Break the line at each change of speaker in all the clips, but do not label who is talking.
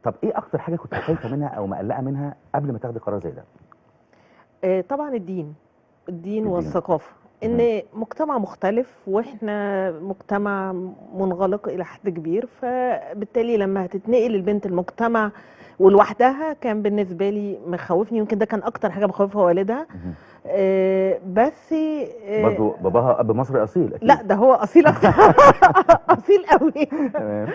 طب ايه اكتر حاجه كنت خايفه منها او مقلقه منها قبل ما تاخدي قرار زي ده؟
طبعا الدين
الدين.
والثقافة، ان مجتمع مختلف واحنا مجتمع منغلق الى حد كبير، فبالتالي لما هتتنقل البنت المجتمع ولوحدها كان بالنسبة لي مخوفني. يمكن ده كان اكتر حاجة مخوفها والدها. بس
برضه باباها اب مصري اصيل اكيد.
لا ده هو اصيل أكتر. اصيل قوي.
تمام.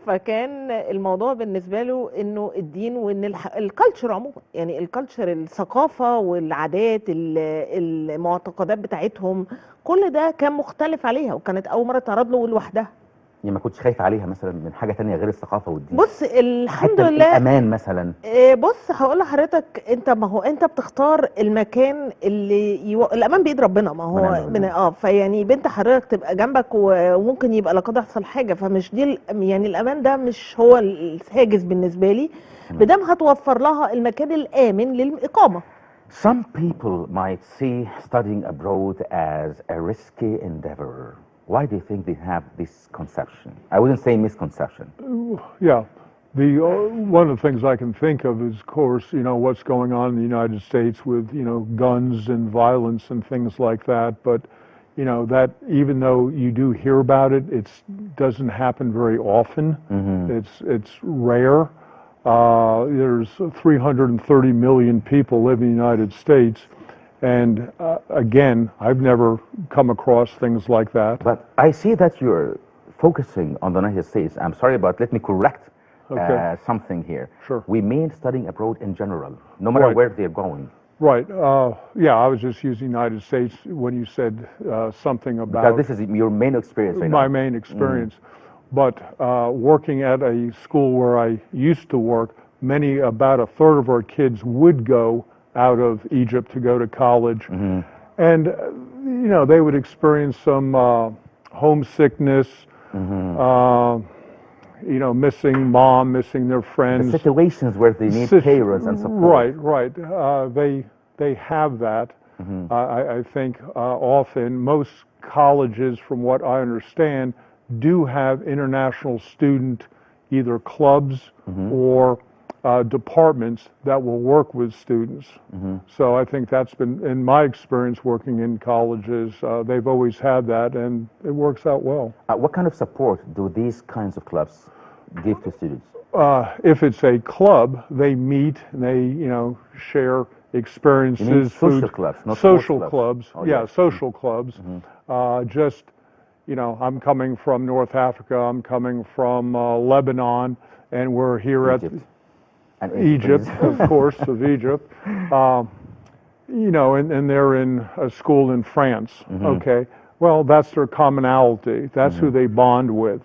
فكان الموضوع بالنسبه له انه الدين وان الكالتشر عموما، يعني الكالتشر الثقافه والعادات المعتقدات بتاعتهم، كل ده كان مختلف عليها وكانت اول مره تعرض له لوحدها.
يعني ما كنتش خايفه عليها مثلا من حاجه تانية غير الثقافه والدين؟
بص الحمد
حتى
لله.
الامان مثلا.
بص هقول لحضرتك، انت ما هو انت بتختار المكان اللي الامان بايد ربنا، ما هو فيعني بنت حضرتك تبقى جنبك وممكن يبقى لا قدر يحصل حاجه، فمش دي يعني الامان ده مش هو الحاجز بالنسبه لي، بدام هتوفر لها المكان الامن للاقامه.
Some people might see studying abroad as a risky endeavor. Why do you think they have this conception? I wouldn't say misconception.
Yeah. One of the things I can think of is, of course, what's going on in the United States with, guns and violence and things like that. But, that even though you do hear about it, it doesn't happen very often. It's rare. There's 330 million people live in the United States. And again, I've never come across things like that.
But I see that you're focusing on the United States. I'm sorry, but let me correct something here.
Sure.
We mean studying abroad in general, no matter where they're going.
Right. Yeah, I was just using United States when you said something about...
Because this is your main experience right now.
My main experience. But working at a school where I used to work, about a third of our kids would go out of Egypt to go to college. And, they would experience some homesickness, missing mom, missing their friends.
The situations where they need carers and support.
Right. They have that. I think often most colleges, from what I understand, do have international student either clubs or departments that will work with students. So I think that's been, in my experience working in colleges, they've always had that and it works out well.
What kind of support do these kinds of clubs give to students?
If it's a club, they meet and they, share experiences.
You mean social clubs, not
social
clubs?
Oh, yeah, social clubs. Just, I'm coming from North Africa, I'm coming from Lebanon, and we're here
Egypt.
at Egypt, of course, of Egypt. And they're in a school in France. Okay. Well, that's their commonality. That's who they bond with.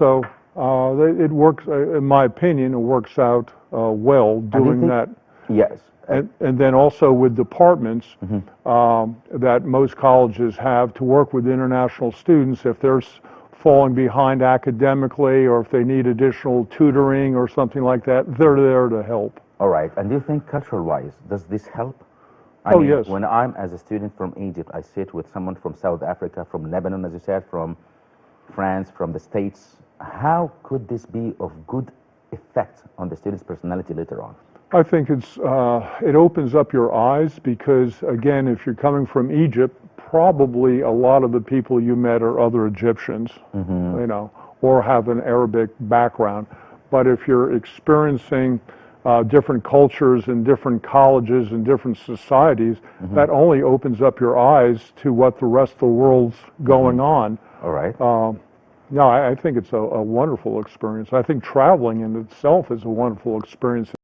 So it works, in my opinion, it works out well doing that.
Yes.
And then also with departments that most colleges have to work with international students if they're falling behind academically or if they need additional tutoring or something like that, they're there to help.
All right. And do you think cultural-wise, does this help? I mean,
yes.
When I'm as a student from Egypt, I sit with someone from South Africa, from Lebanon, as you said, from France, from the States. How could this be of good effect on the student's personality later on?
I think it opens up your eyes because, again, if you're coming from Egypt, probably a lot of the people you met are other Egyptians, or have an Arabic background. But if you're experiencing different cultures and different colleges and different societies, that only opens up your eyes to what the rest of the world's going on.
All right.
No, I think it's a wonderful experience. I think traveling in itself is a wonderful experience.